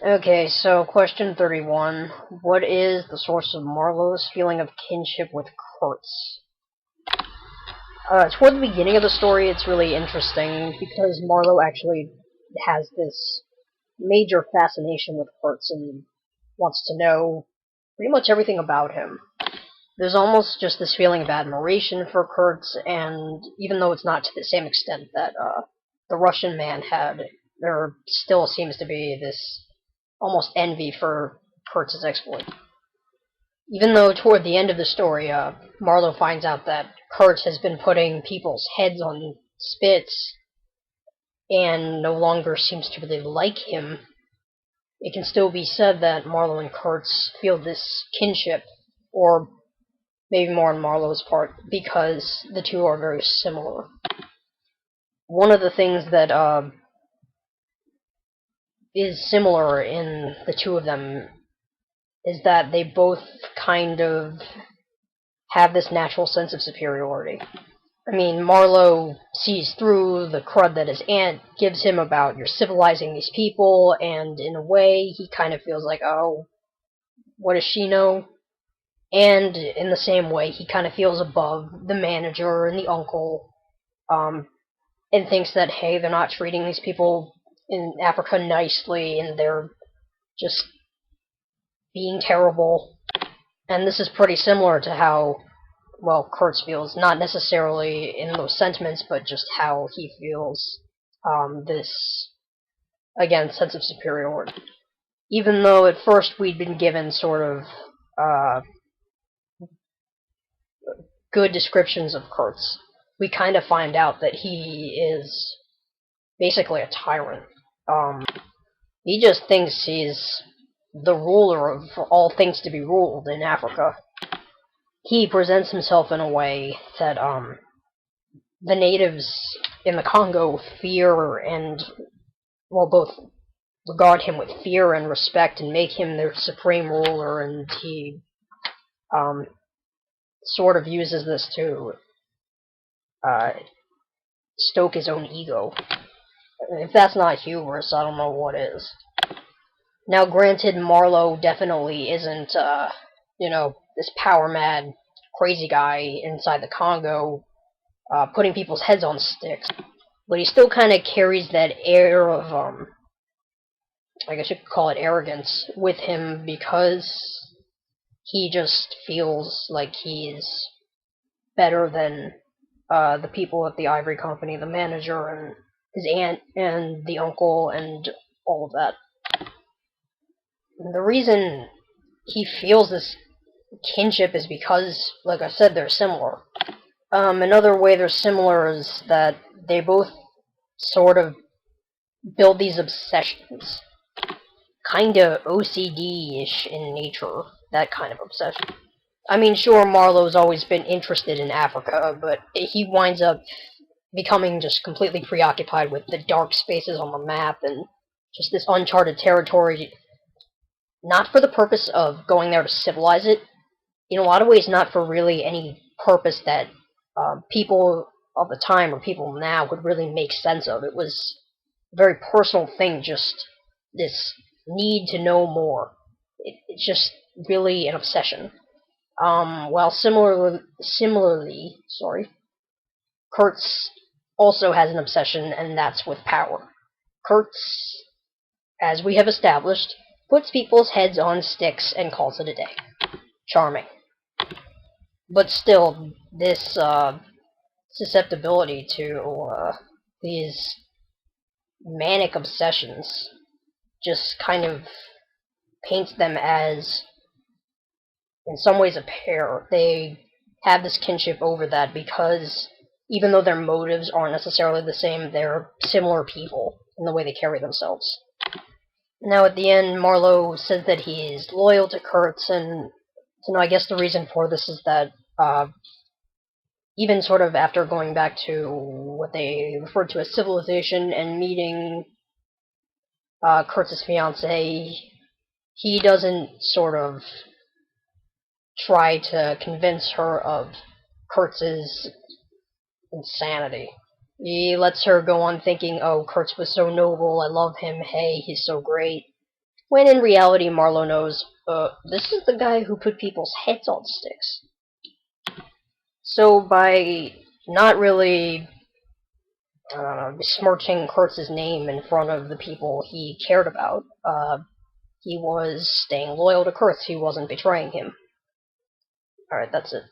Okay, so question 31. What is the source of Marlowe's feeling of kinship with Kurtz? Toward the beginning of the story, it's really interesting because Marlowe actually has this major fascination with Kurtz and wants to know pretty much everything about him. There's almost just this feeling of admiration for Kurtz, and even though it's not to the same extent that the Russian man had, there still seems to be this almost envy for Kurtz's exploit. Even though toward the end of the story, Marlowe finds out that Kurtz has been putting people's heads on spits and no longer seems to really like him, it can still be said that Marlowe and Kurtz feel this kinship, or maybe more on Marlowe's part, because the two are very similar. One of the things that is similar in the two of them is that they both kind of have this natural sense of superiority. I mean, Marlowe sees through the crud that his aunt gives him about you're civilizing these people, and in a way, he kind of feels like, oh, what does she know? And in the same way, he kind of feels above the manager and the uncle, and thinks that, hey, they're not treating these people in Africa nicely, and they're just being terrible. And this is pretty similar to how, well, Kurtz feels, not necessarily in those sentiments, but just how he feels this, again, sense of superiority. Even though at first we'd been given sort of good descriptions of Kurtz, we kind of find out that he is basically a tyrant. He just thinks he's the ruler of all things to be ruled in Africa. He presents himself in a way that the natives in the Congo fear and, well, both regard him with fear and respect and make him their supreme ruler, and he sort of uses this to stoke his own ego. If that's not hubris, I don't know what is. Now, granted, Marlowe definitely isn't, this power-mad, crazy guy inside the Congo, putting people's heads on sticks. But he still kind of carries that air of, I guess you could call it arrogance, with him because he just feels like he's better than the people at the Ivory Company, the manager, and his aunt, and the uncle, and all of that. And the reason he feels this kinship is because, like I said, they're similar. Another way they're similar is that they both sort of build these obsessions. Kinda OCD-ish in nature, that kind of obsession. I mean, sure, Marlowe's always been interested in Africa, but he winds up becoming just completely preoccupied with the dark spaces on the map and just this uncharted territory, not for the purpose of going there to civilize it, in a lot of ways not for really any purpose that people of the time or people now would really make sense of. It was a very personal thing, just this need to know more. It's just really an obsession. While similarly, Kurtz also has an obsession, and that's with power. Kurtz, as we have established, puts people's heads on sticks and calls it a day. Charming. But still, this susceptibility to these manic obsessions just kind of paints them as, in some ways, a pair. They have this kinship over that because even though their motives aren't necessarily the same, they're similar people in the way they carry themselves. Now, at the end, Marlowe says that he is loyal to Kurtz, and I guess the reason for this is that even sort of after going back to what they referred to as civilization and meeting Kurtz's fiancée, he doesn't sort of try to convince her of Kurtz's insanity. He lets her go on thinking, oh, Kurtz was so noble, I love him, hey, he's so great. When in reality, Marlowe knows, this is the guy who put people's heads on sticks. So by not really, I don't know, besmirching Kurtz's name in front of the people he cared about, he was staying loyal to Kurtz. He wasn't betraying him. Alright, that's it.